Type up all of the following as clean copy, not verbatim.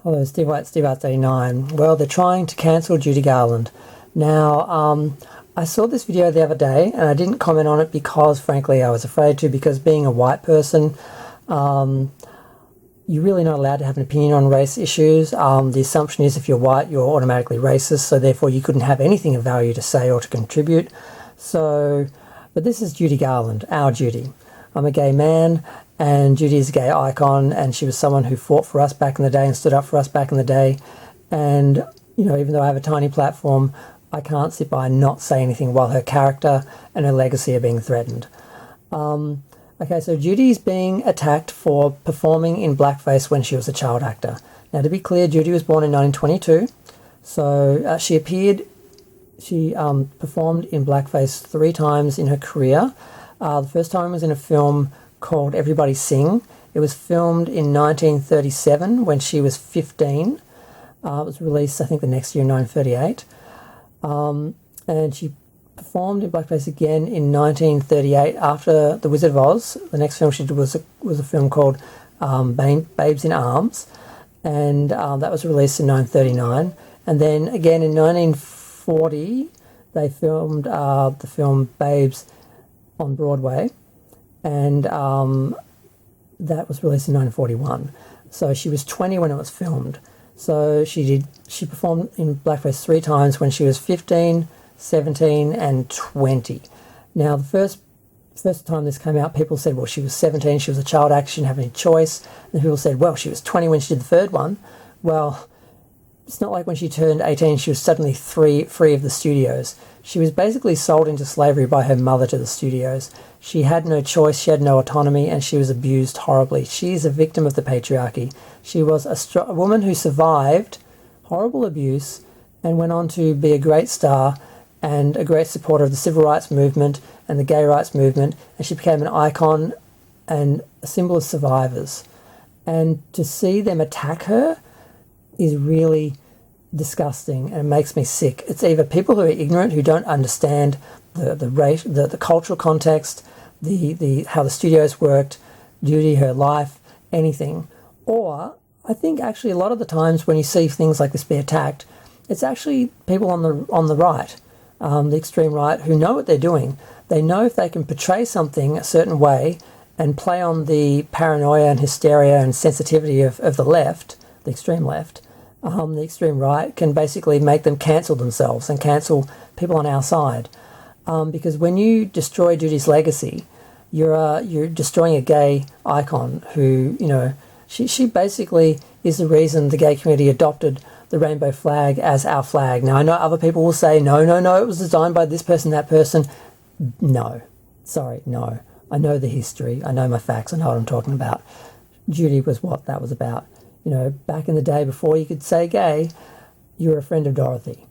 Hello, Steve White, Steve Arts 89. Well, they're trying to cancel Judy Garland. Now, I saw this video the other day and I didn't comment on it because, frankly, I was afraid to, because being a white person, you're really not allowed to have an opinion on race issues. The assumption is if you're white, you're automatically racist, so therefore you couldn't have anything of value to say or to contribute. But this is Judy Garland, our Judy. I'm a gay man, and Judy is a gay icon, and she was someone who fought for us back in the day and stood up for us back in the day. And, you know, even though I have a tiny platform, I can't sit by and not say anything while her character and her legacy are being threatened. Okay, so Judy's being attacked for performing in blackface when she was a child actor. Now, to be clear, Judy was born in 1922, so she performed in blackface 3 times in her career. The first time was in a film called Everybody Sing. It was filmed in 1937 when she was 15. It was released, I think, the next year in 1938. And she performed in blackface again in 1938 after The Wizard of Oz. The next film she did was a film called Babes in Arms, and that was released in 1939. And then again in 1940 they filmed the film Babes on Broadway, and that was released in 1941. So she was 20 when it was filmed. So she performed in blackface 3 times when she was 15, 17 and 20. Now the first time this came out, people said, well, she was 17, she was a child actor, she didn't have any choice. And people said, well, she was 20 when she did the third one. Well, it's not like when she turned 18 she was suddenly free of the studios. She was basically sold into slavery by her mother to the studios. She had no choice, she had no autonomy, and she was abused horribly. She's a victim of the patriarchy. She was a woman who survived horrible abuse and went on to be a great star and a great supporter of the civil rights movement and the gay rights movement, and she became an icon and a symbol of survivors. And to see them attack her is really disgusting, and it makes me sick. It's either people who are ignorant, who don't understand the race, the cultural context, how the studios worked, Judy, her life, anything. Or I think actually a lot of the times when you see things like this be attacked, it's actually people on the right, the extreme right, who know what they're doing. They know if they can portray something a certain way and play on the paranoia and hysteria and sensitivity of the left, the extreme left, the extreme right, can basically make them cancel themselves and cancel people on our side. Because when you destroy Judy's legacy, you're destroying a gay icon who, you know, she basically is the reason the gay community adopted the rainbow flag as our flag. Now, I know other people will say, no, it was designed by this person, that person. No. Sorry, no. I know the history. I know my facts. I know what I'm talking about. Judy was what that was about. You know, back in the day before you could say gay, you were a friend of Dorothy.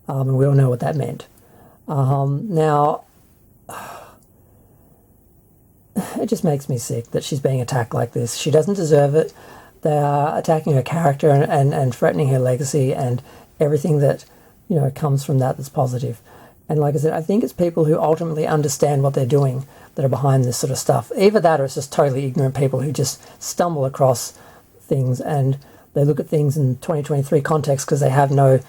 And we all know what that meant. Now, it just makes me sick that she's being attacked like this. She doesn't deserve it. They are attacking her character and threatening her legacy and everything that, you know, comes from that's positive. And like I said, I think it's people who ultimately understand what they're doing that are behind this sort of stuff. Either that or it's just totally ignorant people who just stumble across things and they look at things in 2023 context because they have no,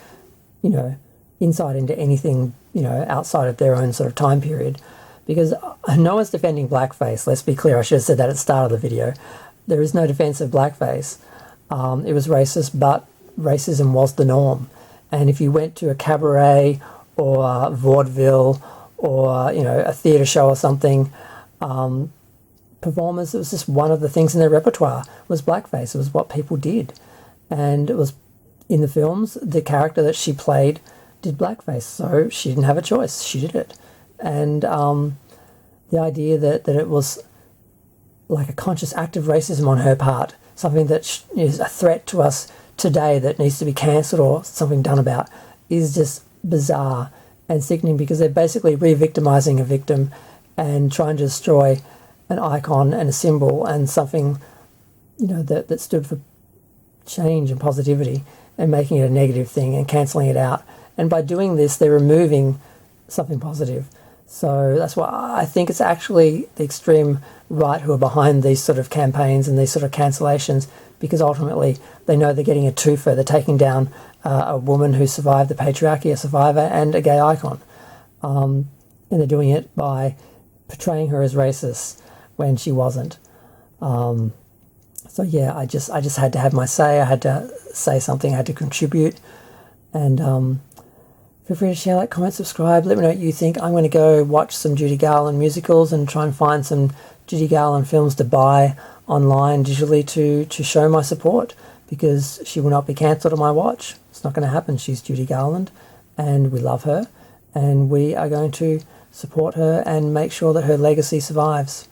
you know, insight into anything, you know, outside of their own sort of time period. Because no one's defending blackface. Let's be clear. I should have said that at the start of the video. There is no defense of blackface. It was racist, but racism was the norm. And if you went to a cabaret or vaudeville or, you know, a theatre show or something, performers, it was just one of the things in their repertoire was blackface. It was what people did. And it was in the films, the character that she played did blackface. So she didn't have a choice. She did it. And the idea that it was like a conscious act of racism on her part, something that is a threat to us today that needs to be cancelled or something done about, is just bizarre and sickening, because they're basically re-victimizing a victim and trying to destroy an icon and a symbol and something, you know, that stood for change and positivity, and making it a negative thing and cancelling it out. And by doing this, they're removing something positive. So that's why I think it's actually the extreme right who are behind these sort of campaigns and these sort of cancellations because ultimately they know they're getting a twofer. They're taking down a woman who survived the patriarchy, a survivor, and a gay icon. And they're doing it by portraying her as racist when she wasn't. So yeah, I just had to have my say. I had to say something. I had to contribute. And feel free to share, like, comment, subscribe. Let me know what you think. I'm going to go watch some Judy Garland musicals and try and find some Judy Garland films to buy online digitally to show my support, because she will not be cancelled on my watch. It's not going to happen. She's Judy Garland, and we love her, and we are going to support her and make sure that her legacy survives.